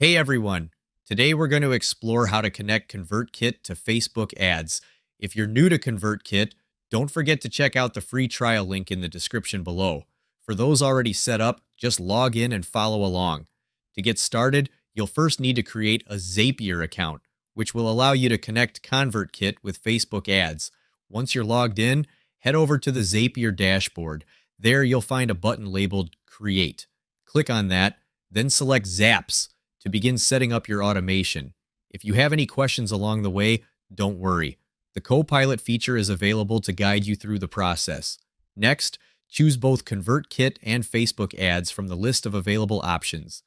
Hey everyone! Today we're going to explore how to connect ConvertKit to Facebook ads. If you're new to ConvertKit, don't forget to check out the free trial link in the description below. For those already set up, just log in and follow along. To get started, you'll first need to create a Zapier account, which will allow you to connect ConvertKit with Facebook ads. Once you're logged in, head over to the Zapier dashboard. There you'll find a button labeled Create. Click on that, then select Zaps to begin setting up your automation. If you have any questions along the way, don't worry. The Copilot feature is available to guide you through the process. Next, choose both ConvertKit and Facebook ads from the list of available options.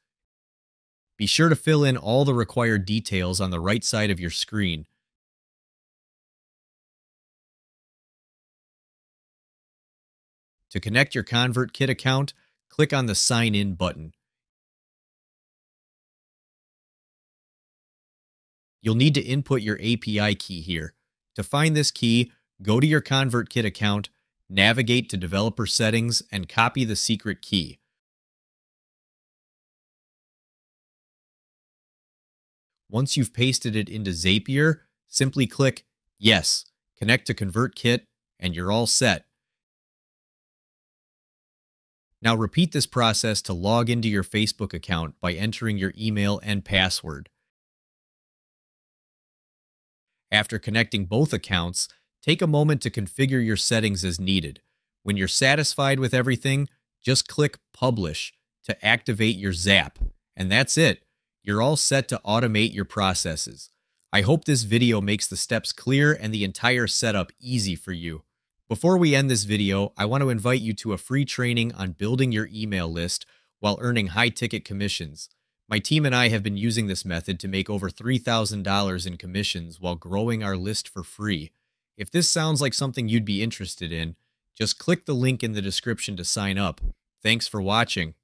Be sure to fill in all the required details on the right side of your screen. To connect your ConvertKit account, click on the Sign In button. You'll need to input your API key here. To find this key, go to your ConvertKit account, navigate to Developer Settings, and copy the secret key. Once you've pasted it into Zapier, simply click Yes, connect to ConvertKit, and you're all set. Now repeat this process to log into your Facebook account by entering your email and password. After connecting both accounts, take a moment to configure your settings as needed. When you're satisfied with everything, just click Publish to activate your Zap. And that's it. You're all set to automate your processes. I hope this video makes the steps clear and the entire setup easy for you. Before we end this video, I want to invite you to a free training on building your email list while earning high-ticket commissions. My team and I have been using this method to make over $3,000 in commissions while growing our list for free. If this sounds like something you'd be interested in, just click the link in the description to sign up. Thanks for watching.